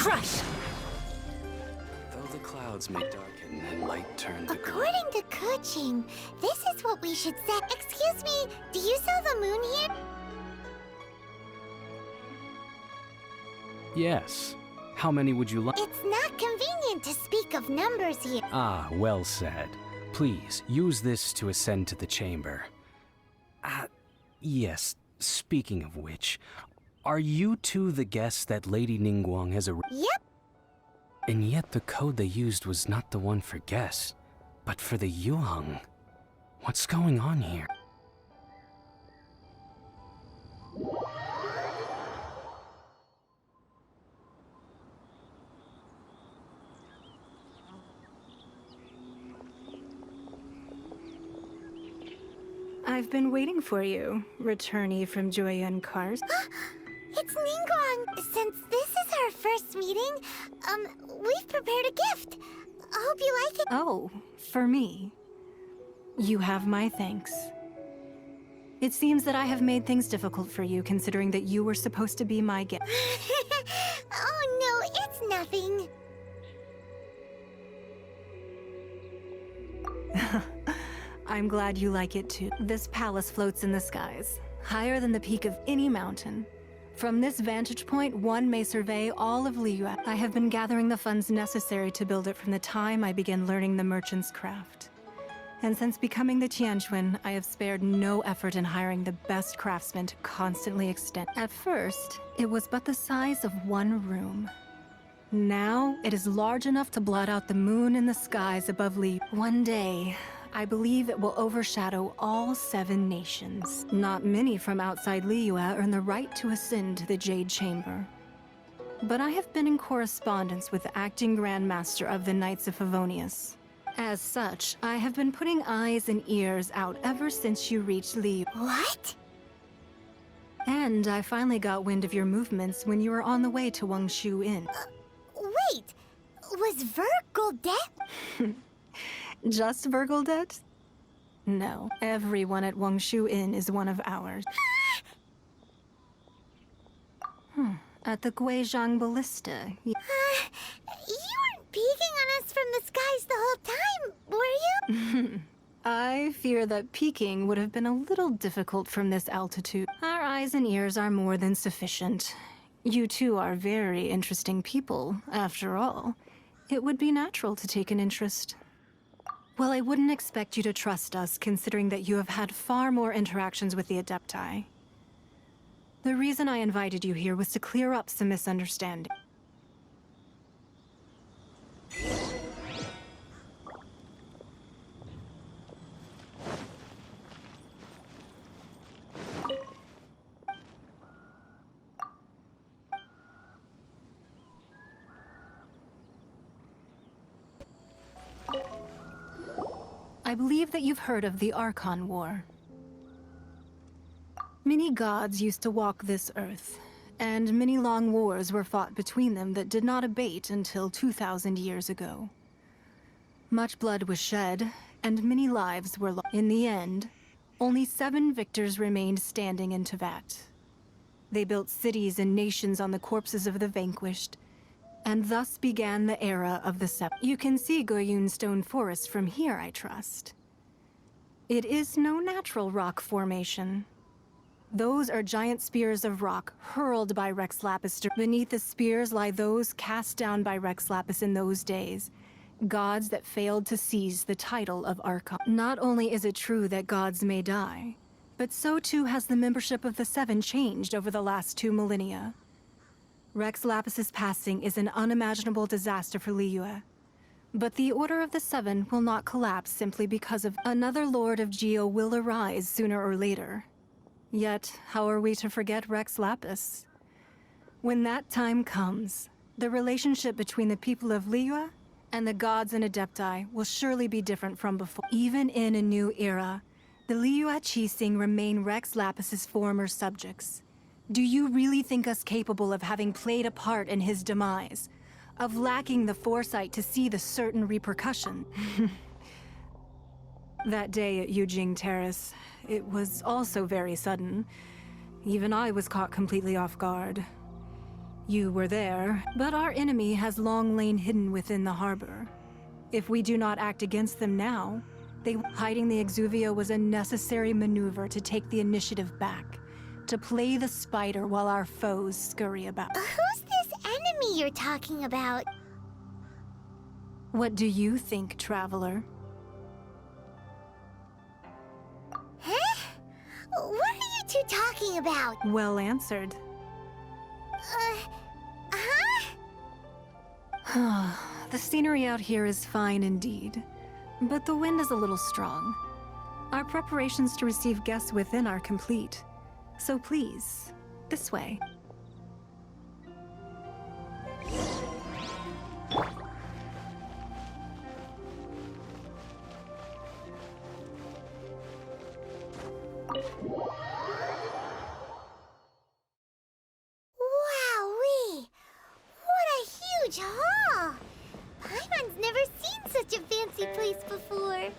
Crush! Though the clouds may darken and light turn to gold. According to coaching, this is what we should say. Excuse me, do you sell the moon here? Yes. How many would you like? It's not convenient to speak of numbers here. Ah, well said. Please, use this to ascend to the chamber. Yes, speaking of which, are you two the guests that Lady Ningguang has arranged? Yep. And yet the code they used was not the one for guests, but for the Yuheng. What's going on here? I've been waiting for you, returnee from Joyun Cars. It's Ningguang. Since this is our first meeting, we've prepared a gift. Hope you like it. Oh, for me. You have my thanks. It seems that I have made things difficult for you, considering that you were supposed to be my guest. Oh no, it's nothing. I'm glad you like it too. This palace floats in the skies, higher than the peak of any mountain. From this vantage point, one may survey all of Liyue. I have been gathering the funds necessary to build it from the time I began learning the merchant's craft. And since becoming the Tianquan, I have spared no effort in hiring the best craftsmen to constantly extend. At first, it was but the size of one room. Now, it is large enough to blot out the moon in the skies above Liyue. One day, I believe it will overshadow all 7 nations. Not many from outside Liyue earn the right to ascend to the Jade Chamber. But I have been in correspondence with the acting Grand Master of the Knights of Favonius. As such, I have been putting eyes and ears out ever since you reached Liyue. What? And I finally got wind of your movements when you were on the way to Wangshu Inn. Wait, was Virgil dead? Just Virgil dead? No, everyone at Wangshu Inn is one of ours. At the Guizhang Ballista. You weren't peeking on us from the skies the whole time, were you? I fear that peeking would have been a little difficult from this altitude. Our eyes and ears are more than sufficient. You two are very interesting people, after all. It would be natural to take an interest. Well, I wouldn't expect you to trust us, considering that you have had far more interactions with the Adepti. The reason I invited you here was to clear up some misunderstanding. I believe that you've heard of the Archon War. Many gods used to walk this earth, and many long wars were fought between them that did not abate until 2,000 years ago. Much blood was shed, and many lives were lost. In the end, only 7 victors remained standing in Teyvat. They built cities and nations on the corpses of the vanquished, and thus began the era of the Sept. You can see Goyun Stone Forest from here, I trust. It is no natural rock formation. Those are giant spears of rock hurled by Rex Lapis. Beneath the spears lie those cast down by Rex Lapis in those days, gods that failed to seize the title of Archon. Not only is it true that gods may die, but so too has the membership of the 7 changed over the last 2 millennia. Rex Lapis's passing is an unimaginable disaster for Liyue. But the Order of the 7 will not collapse simply because of another Lord of Geo will arise sooner or later. Yet, how are we to forget Rex Lapis? When that time comes, the relationship between the people of Liyue and the gods and Adepti will surely be different from before. Even in a new era, the Liyue Qixing remain Rex Lapis's former subjects. Do you really think us capable of having played a part in his demise? Of lacking the foresight to see the certain repercussion? That day at Yujing Terrace, it was also very sudden. Even I was caught completely off guard. You were there, but our enemy has long lain hidden within the harbor. If we do not act against them now, hiding the Exuvia was a necessary maneuver to take the initiative back, to play the spider while our foes scurry about. Who's this enemy you're talking about? What do you think, traveler? Huh? What are you two talking about? Well answered. Huh? The scenery out here is fine indeed, but the wind is a little strong. Our preparations to receive guests within are complete. So please, this way. Wowee! What a huge hall! Paimon's never seen such a fancy place before.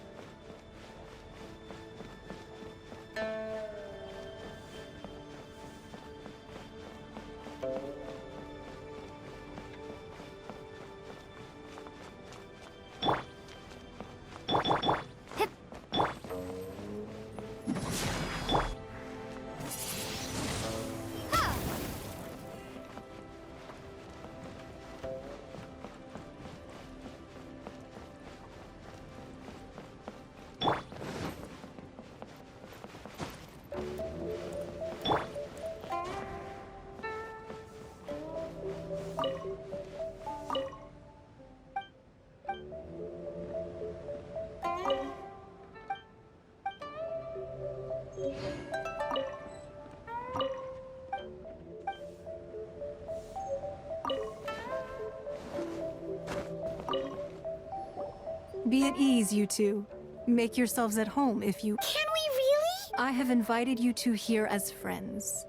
Be at ease, you two. Make yourselves at home if you... Can we really? I have invited you two here as friends.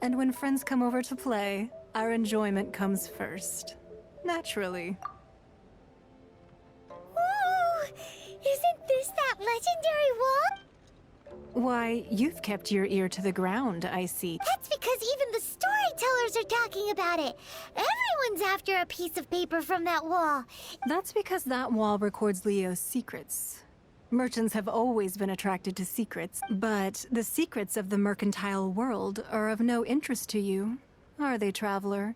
And when friends come over to play, our enjoyment comes first. Naturally. Ooh! Isn't this that legendary wall? Why, you've kept your ear to the ground, I see. That's because even the storytellers are talking about it. Everyone's after a piece of paper from that wall. That's because that wall records Liyue's secrets. Merchants have always been attracted to secrets, but the secrets of the mercantile world are of no interest to you, are they, traveler?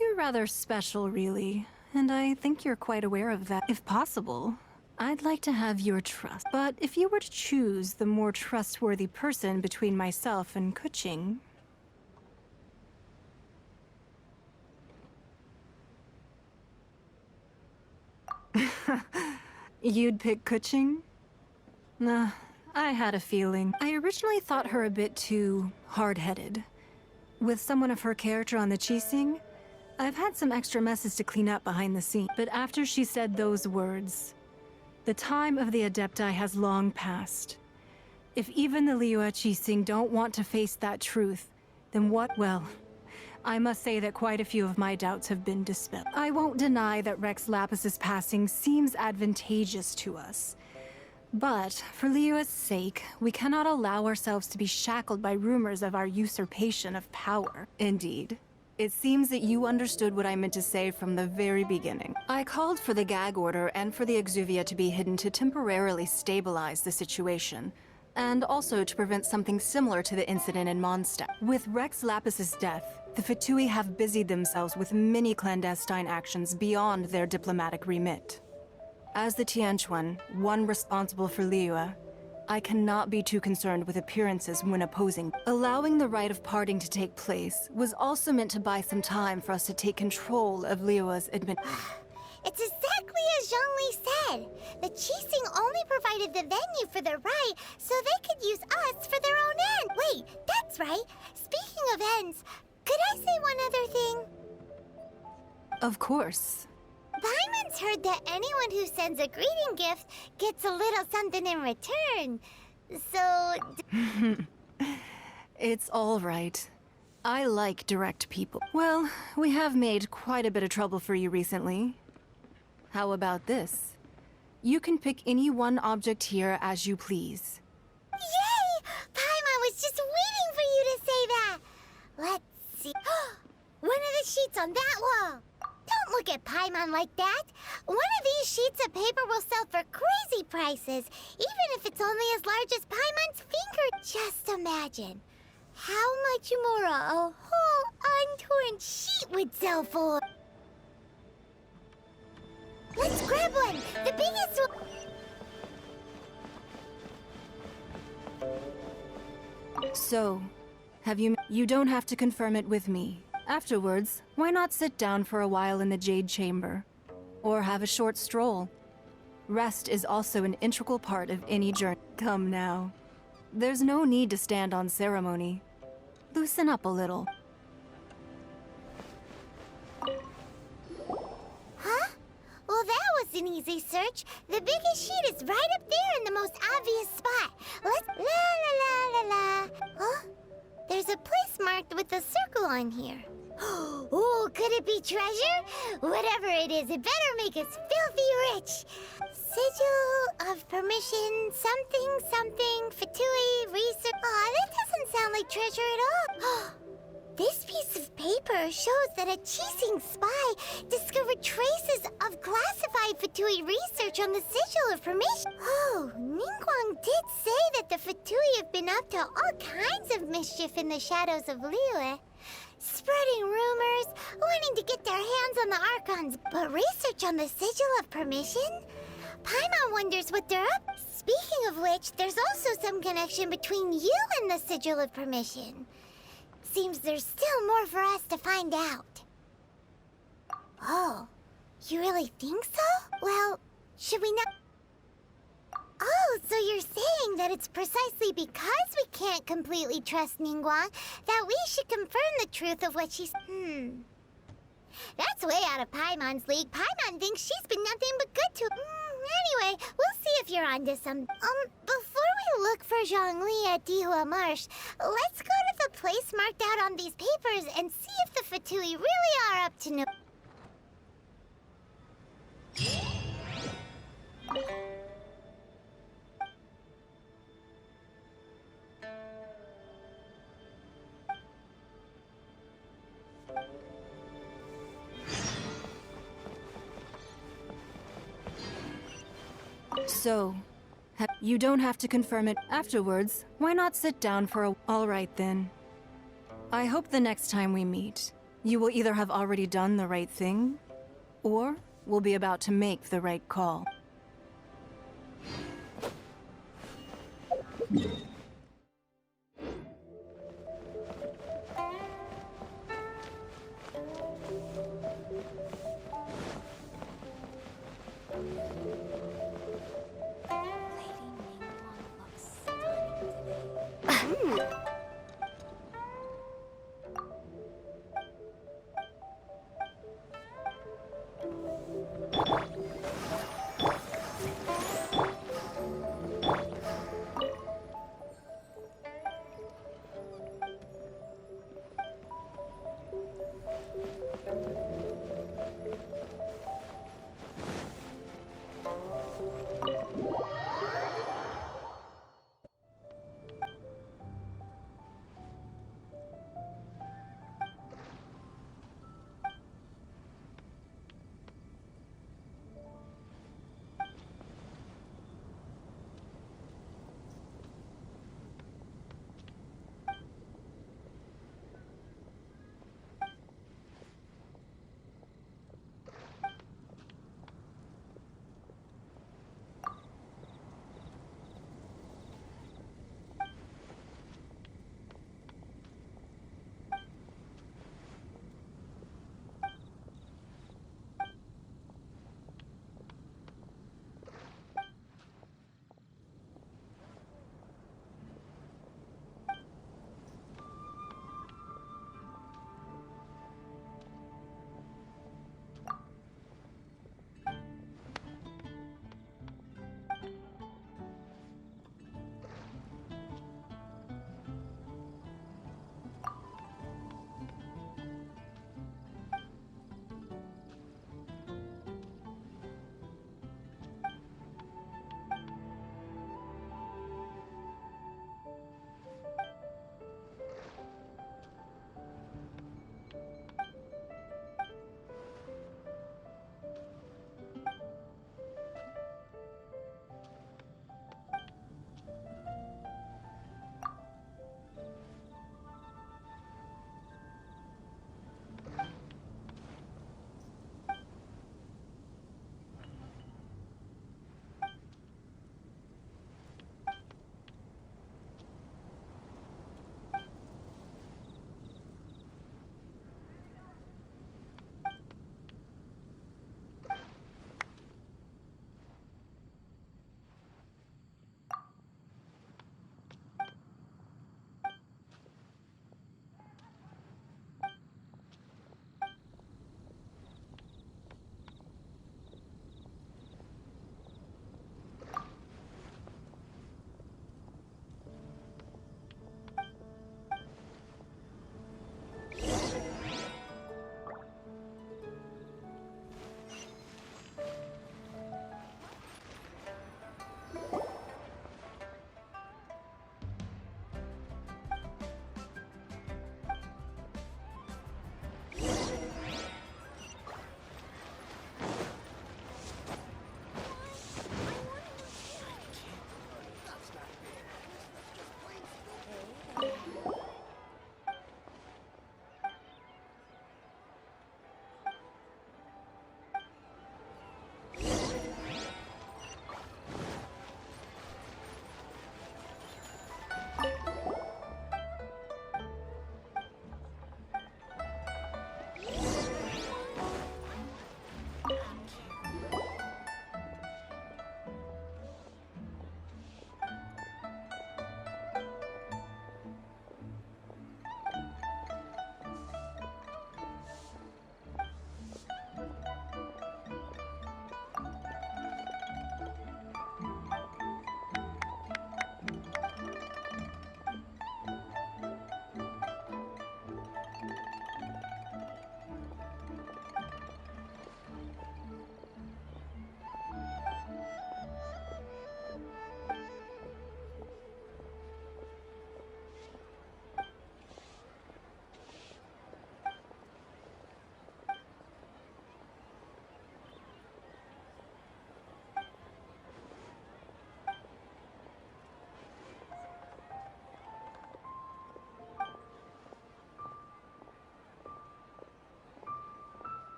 You're rather special, really, and I think you're quite aware of that. If possible, I'd like to have your trust. But if you were to choose the more trustworthy person between myself and Kuching... You'd pick Kuching? Nah, I had a feeling. I originally thought her a bit too hard-headed. With someone of her character on the Qixing, I've had some extra messes to clean up behind the scenes. But after she said those words, the time of the Adepti has long passed. If even the Liyue Qixing don't want to face that truth, then what? Well, I must say that quite a few of my doubts have been dispelled. I won't deny that Rex Lapis's passing seems advantageous to us. But for Liyue's sake, we cannot allow ourselves to be shackled by rumors of our usurpation of power. Indeed. It seems that you understood what I meant to say from the very beginning. I called for the gag order and for the Exuvia to be hidden to temporarily stabilize the situation, and also to prevent something similar to the incident in Mondstadt. With Rex Lapis's death, the Fatui have busied themselves with many clandestine actions beyond their diplomatic remit. As the Tianquan, one responsible for Liyue, I cannot be too concerned with appearances when opposing. Allowing the rite of parting to take place was also meant to buy some time for us to take control of Liyue's It's exactly as Zhongli said. The Qixing only provided the venue for the rite so they could use us for their own end. Wait, that's right. Speaking of ends, could I say one other thing? Of course. Paimon's heard that anyone who sends a greeting gift gets a little something in return. So... It's all right. I like direct people. Well, we have made quite a bit of trouble for you recently. How about this? You can pick any one object here as you please. Yay! Paimon was just waiting for you to say that. Let's see. One the sheets on that wall. Don't look at Paimon like that. One of these sheets of paper will sell for crazy prices, even if it's only as large as Paimon's finger. Just imagine how much more a whole untorn sheet would sell for. Let's grab one. The biggest one. So, have you... You don't have to confirm it with me. Afterwards, why not sit down for a while in the Jade Chamber? Or have a short stroll? Rest is also an integral part of any journey. Come now. There's no need to stand on ceremony. Loosen up a little. Huh? Well, that was an easy search. The biggest sheet is right up there in the most obvious spot. Let's... La la la la la. Huh? There's a place marked with a circle on here. Oh, could it be treasure? Whatever it is, it better make us filthy rich. Sigil of permission, something, something, Fatui, research. Aw, that doesn't sound like treasure at all. This piece of paper shows that a Qixing spy discovered traces of classified Fatui research on the Sigil of Permission. Oh, Ningguang did say that the Fatui have been up to all kinds of mischief in the shadows of Liyue. Spreading rumors, wanting to get their hands on the Archons, but research on the Sigil of Permission? Paimon wonders what they're up. Speaking of which, there's also some connection between you and the Sigil of Permission. Seems there's still more for us to find out. Oh, you really think so? Well, should we not... Oh, so you're saying that it's precisely because we can't completely trust Ningguang that we should confirm the truth of what she's... That's way out of Paimon's league. Paimon thinks she's been nothing but good to... Anyway, we'll see if you're onto some... Before we look for Zhongli at Dihua Marsh, let's go to the place marked out on these papers and see if the Fatui really are up to no... So, you don't have to confirm it afterwards. Why not sit down for a... All right then. I hope the next time we meet, you will either have already done the right thing, or will be about to make the right call.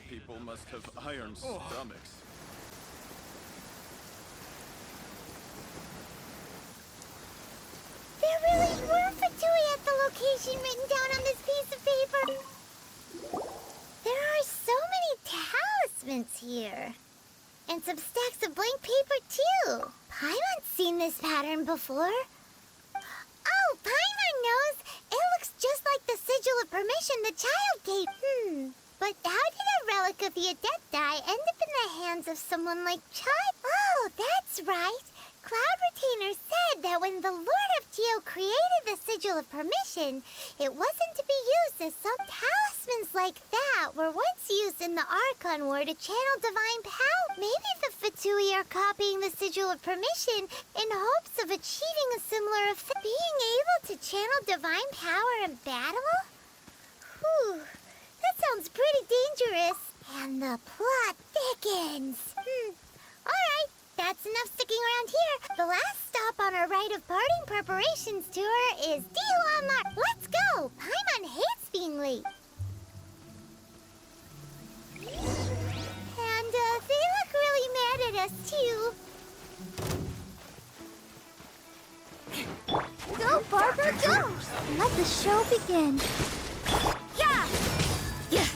people must have iron stomachs. There really were Fatui at the location written down on this piece of paper. There are so many talismans here. And some stacks of blank paper, too. Paimon's seen this pattern before. Oh, Paimon knows. It looks just like the sigil of permission the child gave. But how did a relic of the Adepti end up in the hands of someone like CHER? Oh, that's right. Cloud Retainer said that when the Lord of Geo created the Sigil of Permission, it wasn't to be used as some talismans like that were once used in the Archon War to channel divine power. Maybe the Fatui are copying the Sigil of Permission in hopes of achieving a similar effect. Being able to channel divine power in battle? Whew, that sounds pretty dangerous. And the plot thickens. Alright. That's enough sticking around here. The last stop on our rite of parting preparations tour is D.O. Mark. Let's go! Paimon hates being late. And they look really mad at us, too. Go, Barbara, go! Let the show begin. Yeah! Yeah!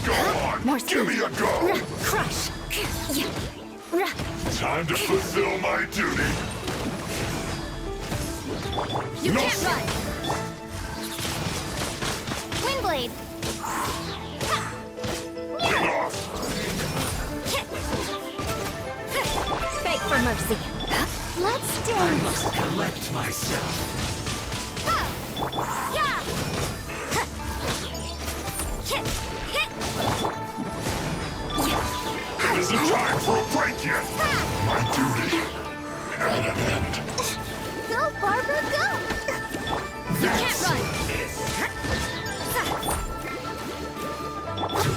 Go on! More Give me a go! Crush! Time to fulfill my duty! You can't run! Windblade! Get off! Beg for mercy. Let's dance! I must collect myself. It isn't time for a break yet! My duty at an end. Go, Barbara, go! You can't run!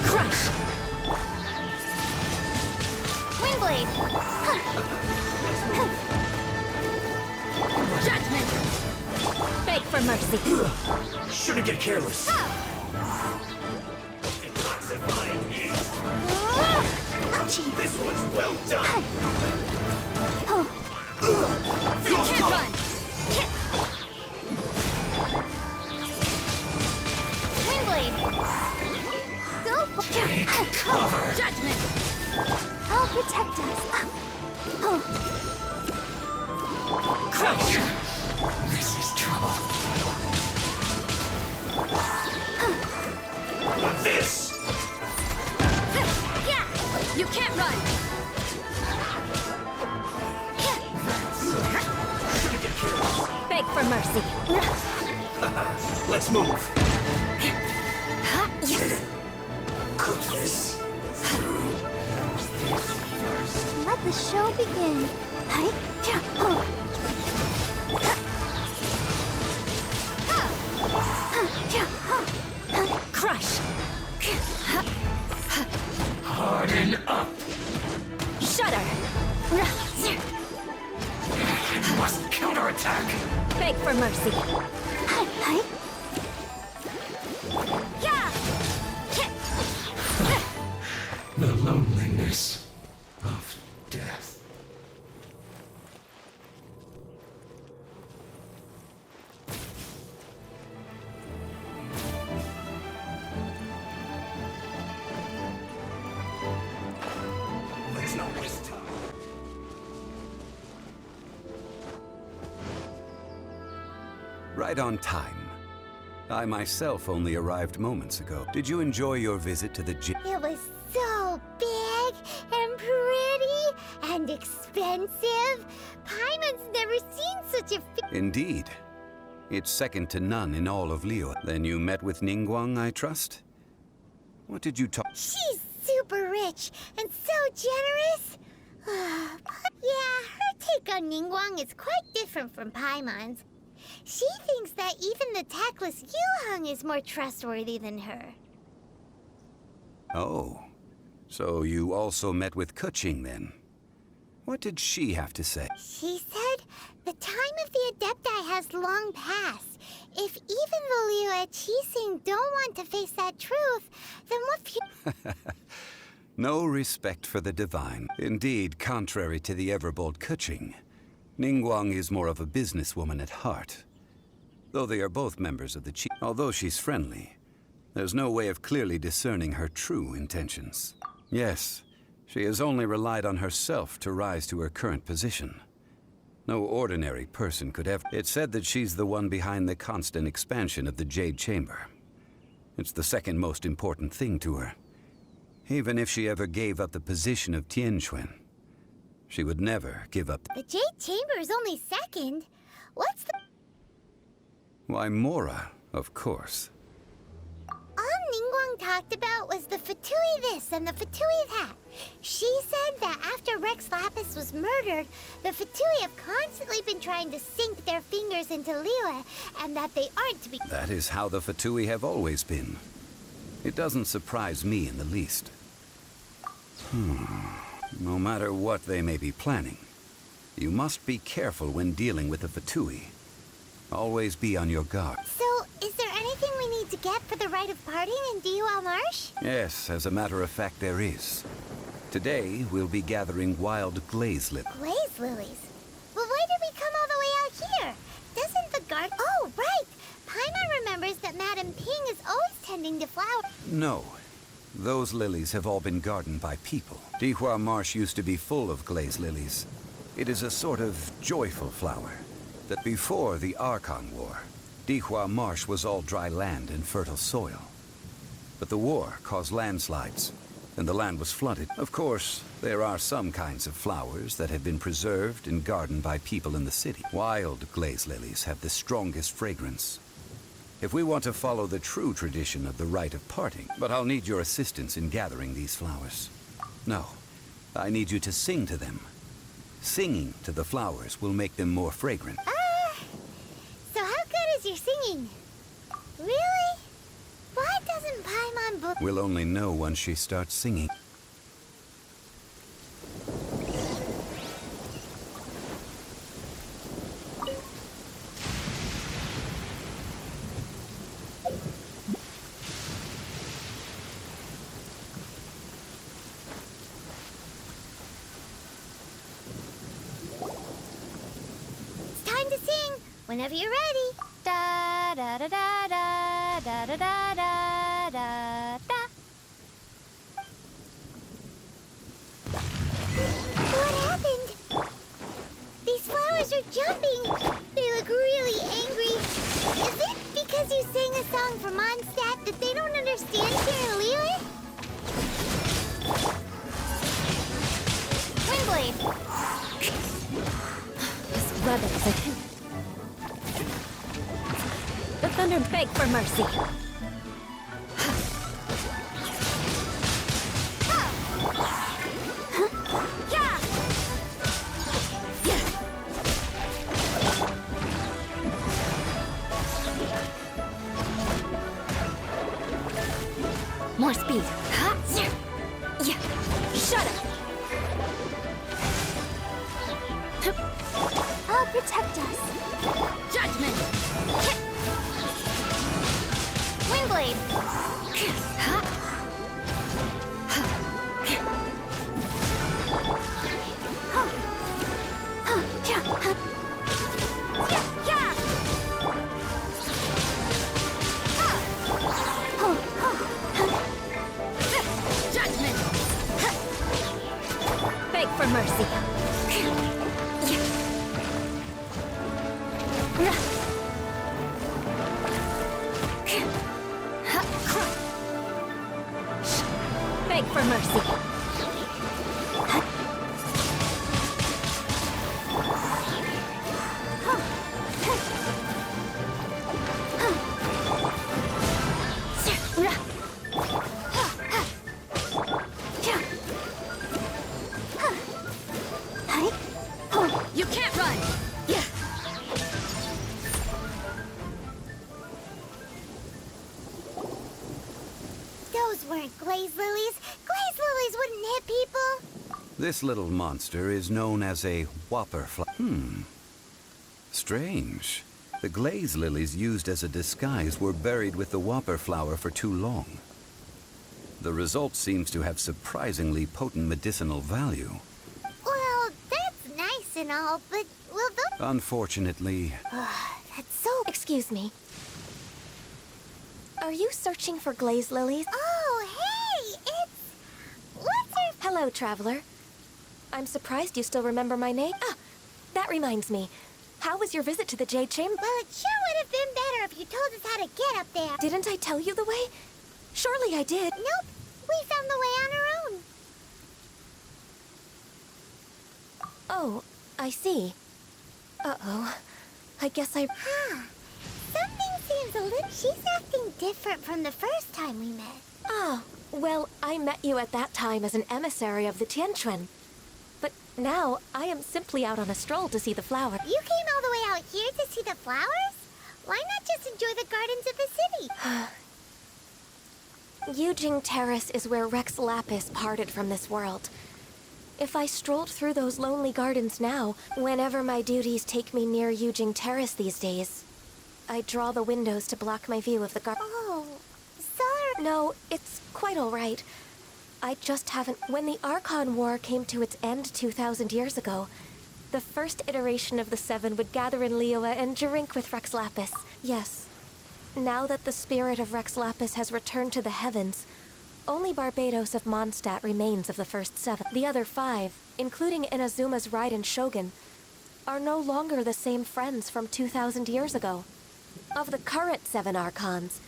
Crush! Windblade! Judgment! Beg for mercy! Shouldn't get careless. Ouchie! This one's well done. You can't run! Windblade! Go! Take cover. Judgment! I'll protect us. Crouch. This is trouble. This. You can't run! Shouldn't get careless. Beg for mercy. Let's move. Cook this. Let the show begin. Crush! Harden up. Shudder! Must counterattack. Beg for mercy. The loneliness of death. Let's not waste time. Right on time. I myself only arrived moments ago. Did you enjoy your visit to the gym? It was so big and pretty and expensive. Paimon's never seen such a Indeed. It's second to none in all of Liyue. Then you met with Ningguang, I trust? What did you talk? She's super rich and so generous. Yeah, her take on Ningguang is quite different from Paimon's. She thinks that even the tactless Yuheng is more trustworthy than her. Oh. So you also met with Keqing then? What did she have to say? She said the time of the Adepti has long passed, If even the Liyue Qixing don't want to face that truth, then what No respect for the divine. Indeed, contrary to the ever-bold Keqing, Ningguang is more of a businesswoman at heart. Though they are both members of the Qi. Although she's friendly, there's no way of clearly discerning her true intentions. Yes, she has only relied on herself to rise to her current position. No ordinary person could ever. It's said that she's the one behind the constant expansion of the Jade Chamber. It's the second most important thing to her. Even if she ever gave up the position of Tianquan, she would never give up. The Jade Chamber is only second. What's the... Why, Mora, of course. All Ningguang talked about was the Fatui this and the Fatui that. She said that after Rex Lapis was murdered, the Fatui have constantly been trying to sink their fingers into Liyue, and that they aren't to be... That is how the Fatui have always been. It doesn't surprise me in the least. No matter what they may be planning, you must be careful when dealing with the Fatui. Always be on your guard. So, is there anything we need to get for the rite of parting in Dihuo Marsh? Yes, as a matter of fact, there is. Today, we'll be gathering wild glaze lilies. Glaze lilies? Well, why did we come all the way out here? Doesn't the guard... Oh, right! Paimon remembers that Madame Ping is always tending to flowers. No. Those lilies have all been gardened by people. Dihuo Marsh used to be full of glaze lilies. It is a sort of joyful flower. That before the Archon War, Dihuo Marsh was all dry land and fertile soil. But the war caused landslides, and the land was flooded. Of course, there are some kinds of flowers that have been preserved and gardened by people in the city. Wild glaze lilies have the strongest fragrance. If we want to follow the true tradition of the rite of parting, but I'll need your assistance in gathering these flowers. No, I need you to sing to them. Singing to the flowers will make them more fragrant. So how good is your singing? Really? Why doesn't Paimon We'll only know once she starts singing. Whenever you're ready. Da da da da da da da da da da da. What happened? These flowers are jumping. They look really angry. Is it because you sang a song for Mondstadt that they don't understand here in Liyue? Windblade. This weather is a... The thunder beg for mercy. More speed. Shut up. I'll protect us. Judgment. Windblade! Judgment. Beg for mercy. Beg for mercy. You can't run. Those weren't glaze lilies. Glaze lilies wouldn't hit people. This little monster is known as a whopper flower. Strange. The glaze lilies used as a disguise were buried with the whopper flower for too long. The result seems to have surprisingly potent medicinal value. Well, that's nice and all, but will those... Unfortunately, That's so... Excuse me. Are you searching for glaze lilies? Oh, hey! It's... What's her... Hello, traveler. I'm surprised you still remember my name. Ah, that reminds me. How was your visit to the Jade Chamber? Well, it sure would have been better if you told us how to get up there. Didn't I tell you the way? Surely I did. Nope. We found the way on our own. Oh, I see. Uh-oh. I guess I... Huh. Something seems a little... She's acting different from the first time we met. Ah, well, I met you at that time as an emissary of the Tianquan. But now, I am simply out on a stroll to see the flower. You came all the way out here to see the flowers? Why not just enjoy the gardens of the city? Yujing Terrace is where Rex Lapis parted from this world. If I strolled through those lonely gardens now, whenever my duties take me near Yujing Terrace these days, I draw the windows to block my view of the garden. Oh, sorry. No, it's quite all right. I just haven't... When the Archon War came to its end 2,000 years ago, the first iteration of the Seven would gather in Liyue and drink with Rex Lapis. Yes. Now that the spirit of Rex Lapis has returned to the heavens, only Barbados of Mondstadt remains of the first 7. The other 5, including Inazuma's Raiden Shogun, are no longer the same friends from 2,000 years ago. Of the current 7 Archons,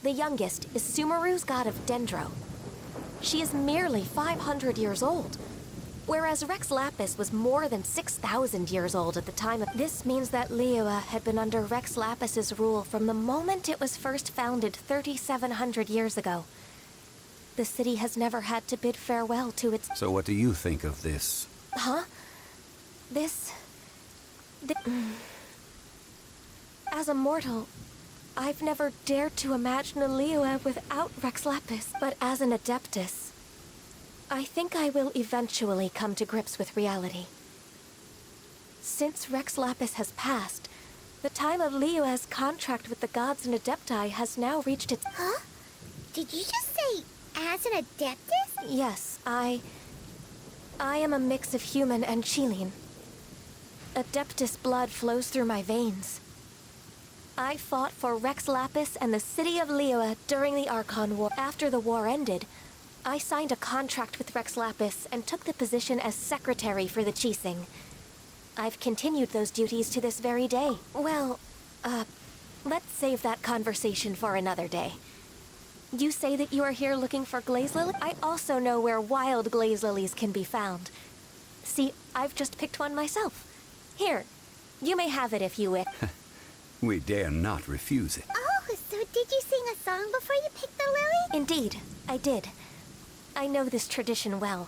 the youngest is Sumeru's god of Dendro. She is merely 500 years old, whereas Rex Lapis was more than 6,000 years old at the time. This means that Liyue had been under Rex Lapis's rule from the moment it was first founded 3,700 years ago. The city has never had to bid farewell to its... so what do you think of this? Huh? As a mortal, I've never dared to imagine a Liyue without Rex Lapis. But as an Adeptus, I think I will eventually come to grips with reality. Since Rex Lapis has passed, the time of Liyue's contract with the gods and Adepti has now reached its... Huh? Did you just say, as an Adeptus? Yes, I am a mix of human and Qilin. Adeptus blood flows through my veins. I fought for Rex Lapis and the city of Liyue during the Archon War. After the war ended, I signed a contract with Rex Lapis and took the position as secretary for the Qixing. I've continued those duties to this very day. Well, let's save that conversation for another day. You say that you are here looking for glaze lilies? I also know where wild glaze lilies can be found. See, I've just picked one myself. Here, you may have it if you wish. We dare not refuse it. Oh, so did you sing a song before you picked the lily? Indeed, I did. I know this tradition well.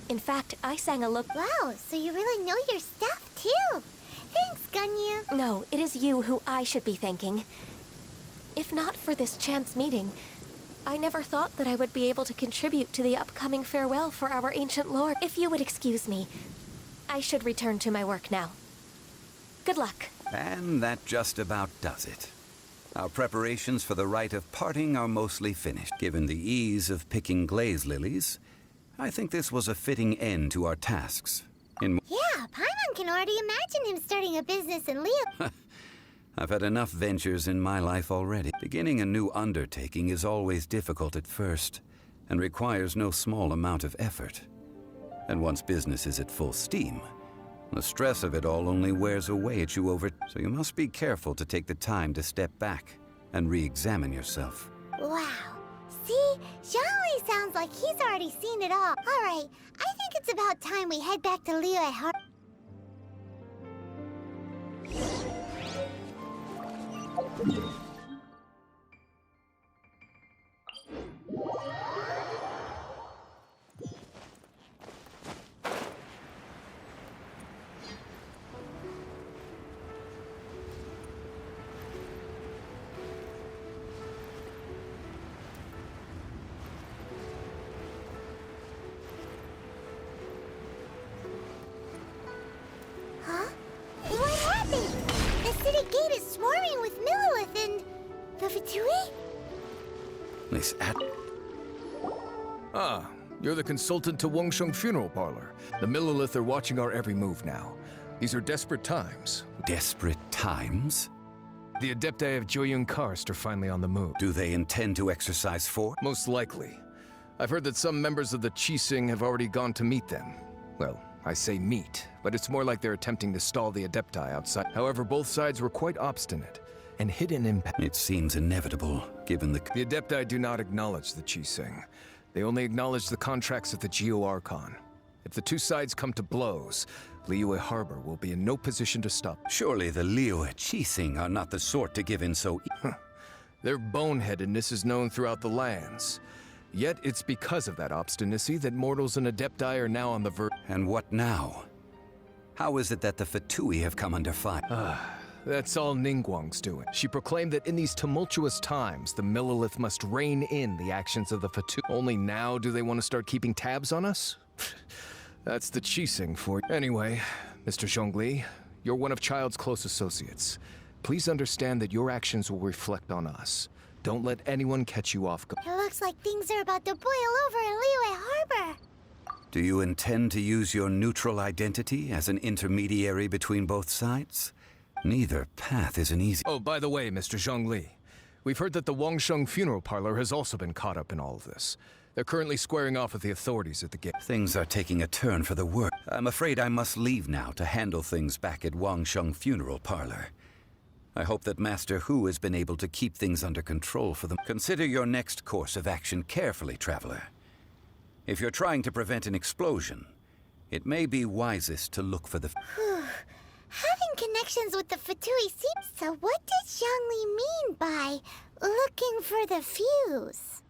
In fact, I sang a look... Wow, so you really know your stuff, too. Thanks, Gunyu. No, it is you who I should be thanking. If not for this chance meeting, I never thought that I would be able to contribute to the upcoming farewell for our ancient lord. If you would excuse me, I should return to my work now. Good luck. And that just about does it. Our preparations for the rite of parting are mostly finished. Given the ease of picking glaze lilies, I think this was a fitting end to our tasks. Yeah, Paimon can already imagine him starting a business in Liyue. I've had enough ventures in my life already. Beginning a new undertaking is always difficult at first, and requires no small amount of effort. And once business is at full steam, the stress of it all only wears away at you over... So you must be careful to take the time to step back and re-examine yourself. Wow. See? Zhongli sounds like he's already seen it all. Alright, I think it's about time we head back to Liyue. Huh? What happened? The city gate is This at... Ah, you're the consultant to Wangsheng Funeral Parlor. The Millilith are watching our every move now. These are desperate times. Desperate times? The Adepti of Joyun Karst are finally on the move. Do they intend to exercise force? Most likely. I've heard that some members of the Qixing have already gone to meet them. Well, I say meet, but it's more like they're attempting to stall the Adepti outside. However, both sides were quite obstinate and hid an impact. It seems inevitable, given the... The Adepti do not acknowledge the Qixing. They only acknowledge the contracts of the Geo-Archon. If the two sides come to blows, Liyue Harbor will be in no position to stop. Surely the Liyue Qixing are not the sort to give in so... Their boneheadedness is known throughout the lands. Yet it's because of that obstinacy that mortals and Adepti are now on the verge. And what now? How is it that the Fatui have come under fire? That's all Ningguang's doing. She proclaimed that in these tumultuous times, the Millilith must rein in the actions of the Fatui. Only now do they want to start keeping tabs on us? That's the Qixing for you. Anyway, Mr. Zhongli, you're one of Child's close associates. Please understand that your actions will reflect on us. Don't let anyone catch you off guard. It looks like things are about to boil over in Liyue Harbor. Do you intend to use your neutral identity as an intermediary between both sides? Neither path is an easy... Oh, by the way, Mr. Zhongli, we've heard that the Wangsheng Funeral Parlor has also been caught up in all of this. They're currently squaring off with the authorities at the gate. Things are taking a turn for the worse. I'm afraid I must leave now to handle things back at Wangsheng Funeral Parlor. I hope that Master Hu has been able to keep things under control for them. Consider your next course of action carefully, Traveler. If you're trying to prevent an explosion, it may be wisest to look for the... Having connections with the Fatui seems... So what does Zhongli mean by looking for the fuse?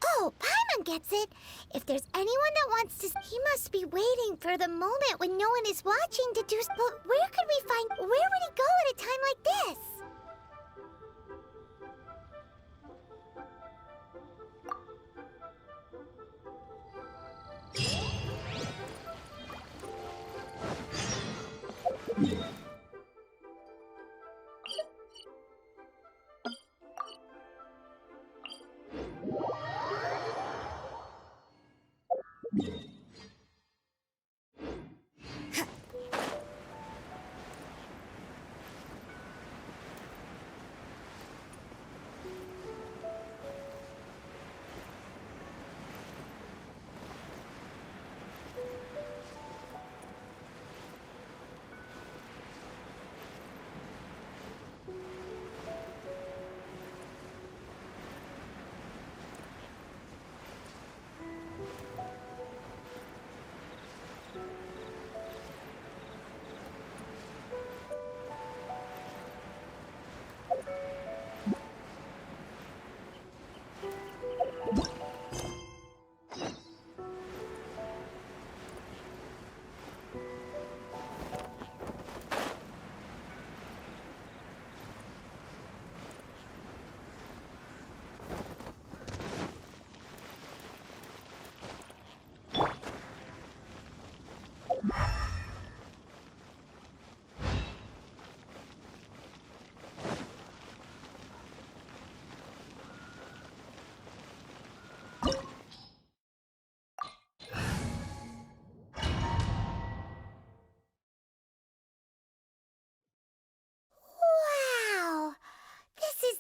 Oh, Paimon gets it. If there's anyone that wants to... He must be waiting for the moment when no one is watching to do... But where could we find... Where would he go at a time like this?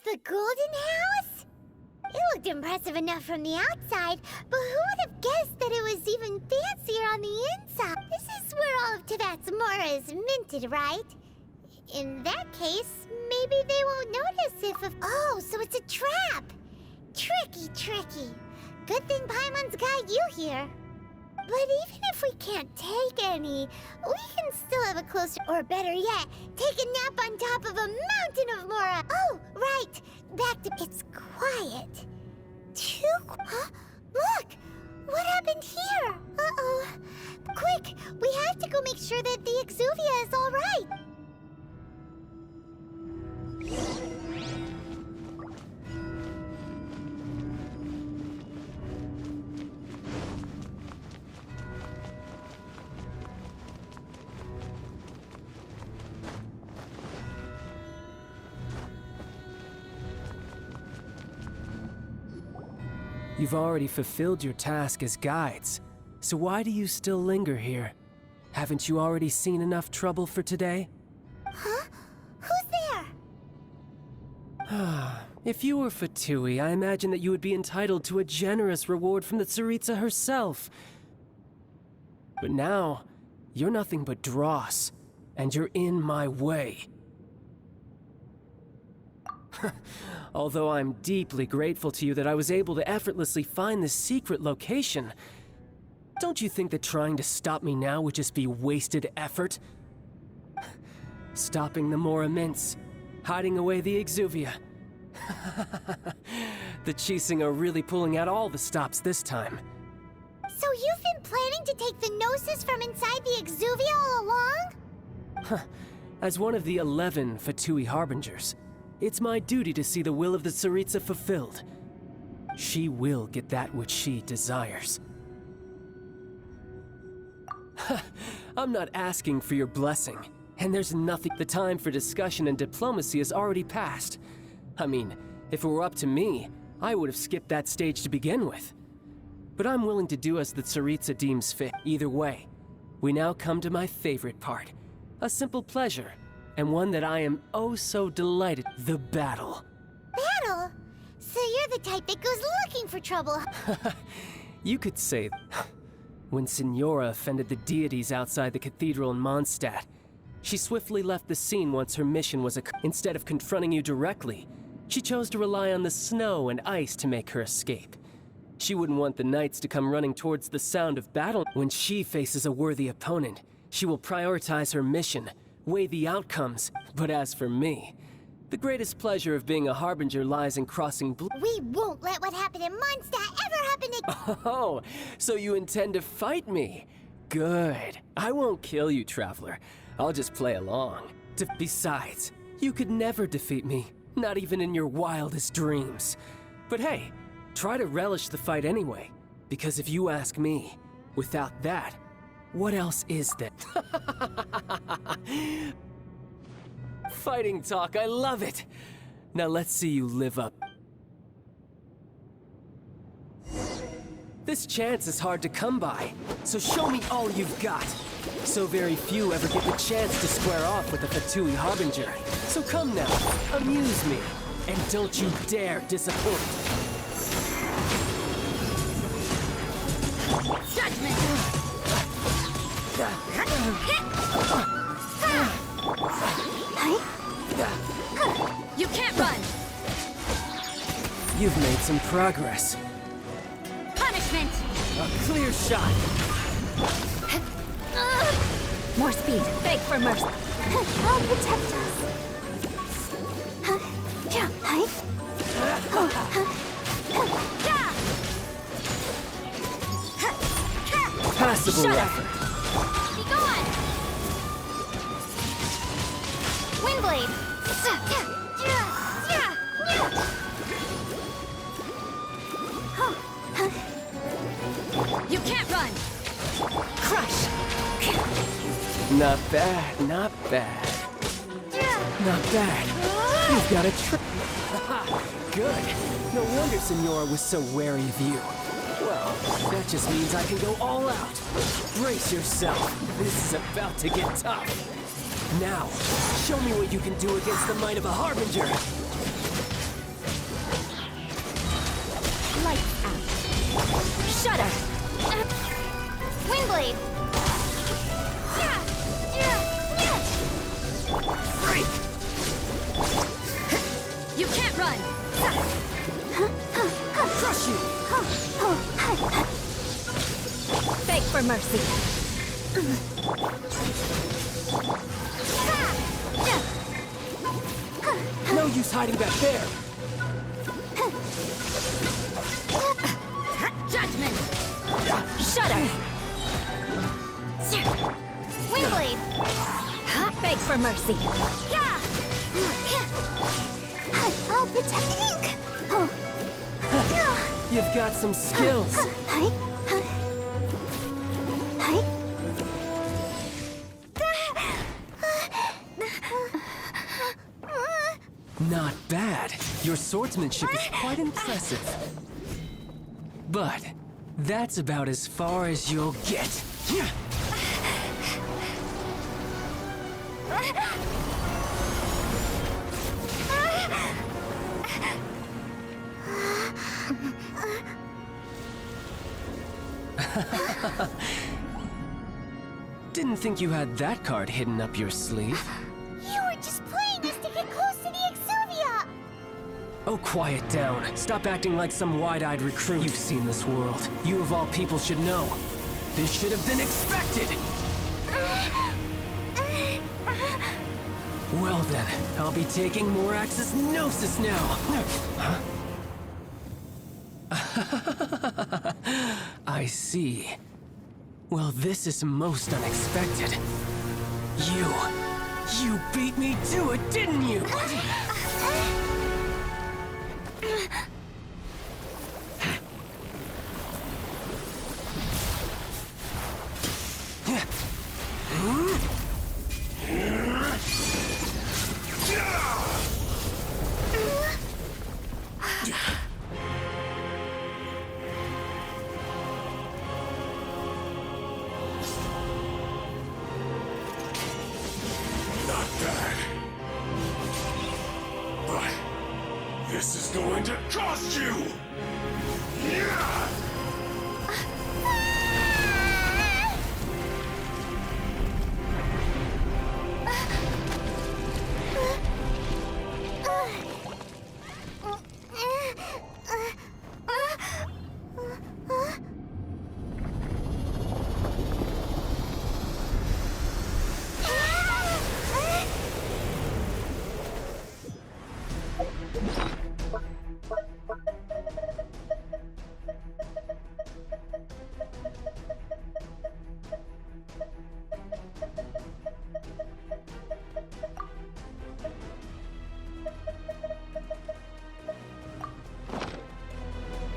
The Golden House? It looked impressive enough from the outside, but who would have guessed that it was even fancier on the inside? This is where all of Teyvat's Mora is minted, right? In that case, maybe they won't notice if... Oh, so it's a trap! Tricky, tricky. Good thing Paimon's got you here. But even if we can't take any, we can still have a closer... Or better yet, take a nap on top of a mountain of Mora! Oh, right! Back to... It's quiet. Huh? Look! What happened here? Uh-oh. Quick! We have to go make sure that the Exuvia is all right! You've already fulfilled your task as guides, so why do you still linger here? Haven't you already seen enough trouble for today? Huh? Who's there? If you were Fatui, I imagine that you would be entitled to a generous reward from the Tsaritsa herself. But now, you're nothing but dross, and you're in my way. Although I'm deeply grateful to you that I was able to effortlessly find this secret location, don't you think that trying to stop me now would just be wasted effort? Stopping the Mora Mints, hiding away the Exuvia. The Qixing are really pulling out all the stops this time. So you've been planning to take the Gnosis from inside the Exuvia all along? As one of the 11 Fatui Harbingers, it's my duty to see the will of the Tsaritsa fulfilled. She will get that which she desires. I'm not asking for your blessing, and there's nothing. The time for discussion and diplomacy has already passed. I mean, if it were up to me, I would have skipped that stage to begin with. But I'm willing to do as the Tsaritsa deems fit. Either way, we now come to my favorite part. A simple pleasure, and one that I am oh so delighted. The battle. Battle? So you're the type that goes looking for trouble. You could say when Signora offended the deities outside the cathedral in Mondstadt, she swiftly left the scene once her mission was instead of confronting you directly, she chose to rely on the snow and ice to make her escape. She wouldn't want the knights to come running towards the sound of battle. When she faces a worthy opponent, she will prioritize her mission, weigh the outcomes. But as for me, the greatest pleasure of being a Harbinger lies in crossing We won't let what happened in Mondstadt ever happen again. Oh, so you intend to fight me? Good. I won't kill you, Traveler. I'll just play along. Besides, you could never defeat me, not even in your wildest dreams. But hey, try to relish the fight anyway, because if you ask me, without that, what else is there? Fighting talk, I love it! Now let's see you live up. This chance is hard to come by, so show me all you've got. So very few ever get the chance to square off with a Fatui Harbinger. So come now, amuse me, and don't you dare disappoint. Judgment! You can't run! You've made some progress. Punishment! A clear shot! More speed. Beg for mercy. I'll protect us. Passable effort. Be gone! Windblade! You can't run! Crush! Not bad, not bad. Not bad. You've got a trick. Good. No wonder Signora was so wary of you. Well, that just means I can go all out. Brace yourself. This is about to get tough. Now, show me what you can do against the might of a Harbinger. Lights out. Shudder! Windblade! Break! You can't run! Crush you! Beg for mercy. No use hiding back there! Judgment! Shudder! Windblade! Beg for mercy. I'll protect Ink! You've got some skills. Not bad. Your swordsmanship is quite impressive. But that's about as far as you'll get. Didn't think you had that card hidden up your sleeve. You were just playing us to get close to the Exuvia! Oh, quiet down. Stop acting like some wide-eyed recruit. You've seen this world. You of all people should know. This should have been expected! Well then, I'll be taking Morax's Gnosis now! Huh? I see. Well, this is most unexpected. You beat me to it, didn't you? This is going to cost you! Yeah!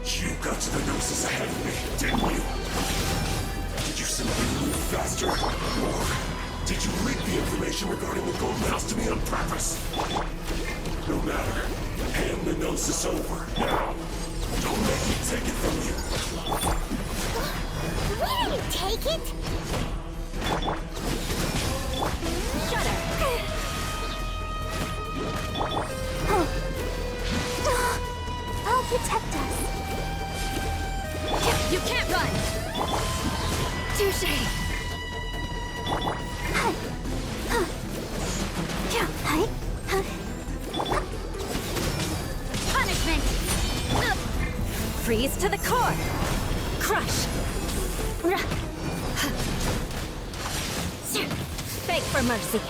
You got to the Gnosis ahead of me, didn't you? Did you simply move faster? Or did you leak the information regarding the Golden House to me on purpose? No matter. Hand the Gnosis over, now. Don't make me take it from you. We didn't take it! CHER! I'll protect us. You can't run! Touché! Punishment! Freeze to the core! Crush! Beg for mercy!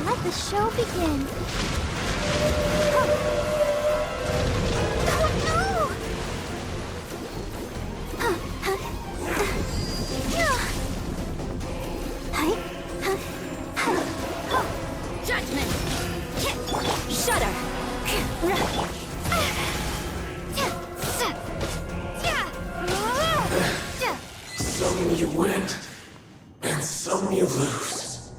Let the show begin. Judgment! Shudder! Some you win, and some you lose.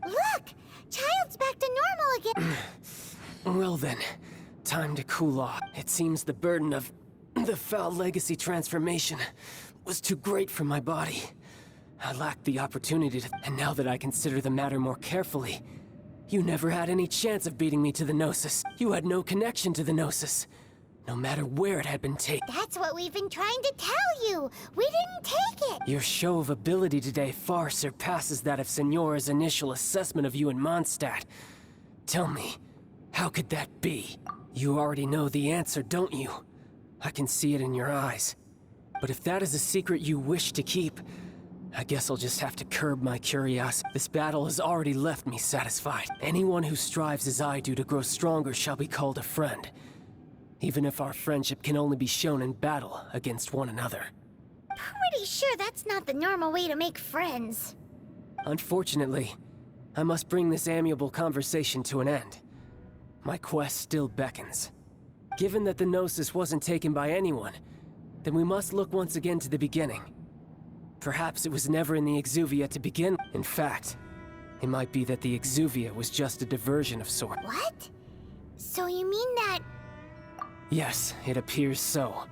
Look! Child's back to normal again. Well then, time to cool off. It seems the burden of the foul legacy transformation was too great for my body. I lacked the opportunity to... And now that I consider the matter more carefully, you never had any chance of beating me to the Gnosis. You had no connection to the Gnosis, no matter where it had been taken. That's what we've been trying to tell you. We didn't take it. Your show of ability today far surpasses that of Signora's initial assessment of you in Mondstadt. Tell me, how could that be? You already know the answer, don't you? I can see it in your eyes. But if that is a secret you wish to keep, I guess I'll just have to curb my curiosity. This battle has already left me satisfied. Anyone who strives as I do to grow stronger shall be called a friend, even if our friendship can only be shown in battle against one another. Pretty sure that's not the normal way to make friends. Unfortunately, I must bring this amiable conversation to an end. My quest still beckons. Given that the Gnosis wasn't taken by anyone, then we must look once again to the beginning. Perhaps it was never in the Exuvia to begin. In fact, it might be that the Exuvia was just a diversion of sorts. What? So you mean that... Yes, it appears so.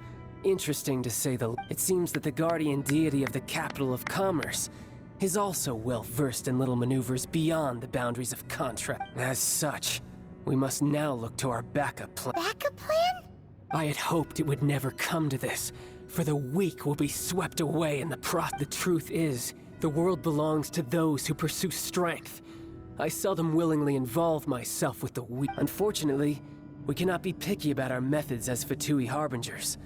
Interesting to say the least. It seems that the guardian deity of the capital of commerce is also well versed in little maneuvers beyond the boundaries of contract. As such, we must now look to our backup plan. Backup plan? I had hoped it would never come to this, for the weak will be swept away in the The truth is, the world belongs to those who pursue strength. I seldom willingly involve myself with the weak. Unfortunately, we cannot be picky about our methods as Fatui harbingers.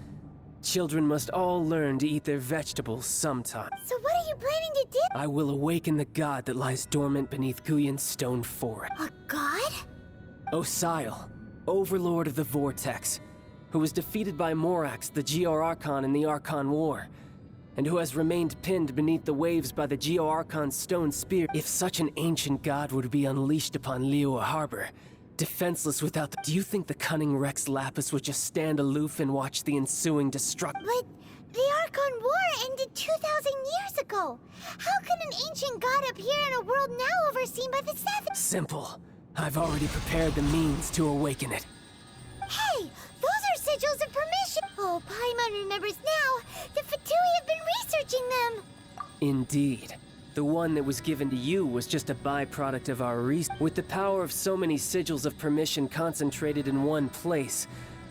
Children must all learn to eat their vegetables sometime. So what are you planning to do? I will awaken the god that lies dormant beneath Guyon's stone forest. A god? Osial, overlord of the Vortex, who was defeated by Morax, the Geo-Archon in the Archon War, and who has remained pinned beneath the waves by the Geo-Archon's stone spear. If such an ancient god were to be unleashed upon Liyue Harbor, defenseless without the... Do you think the cunning Rex Lapis would just stand aloof and watch the ensuing destruction? But the Archon War ended 2,000 years ago. How can an ancient god appear in a world now overseen by the Seven? Simple. I've already prepared the means to awaken it. Hey, those are sigils of permission. Oh, Paimon remembers now. The Fatui have been researching them. Indeed. The one that was given to you was just a byproduct of our research. With the power of so many sigils of permission concentrated in one place,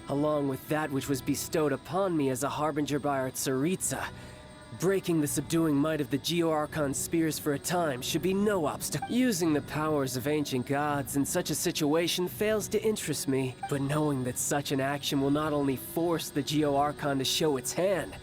along with that which was bestowed upon me as a harbinger by our Tsaritsa, breaking the subduing might of the Geo-Archon spears for a time should be no obstacle. Using the powers of ancient gods in such a situation fails to interest me, but knowing that such an action will not only force the Geo-Archon to show its hand,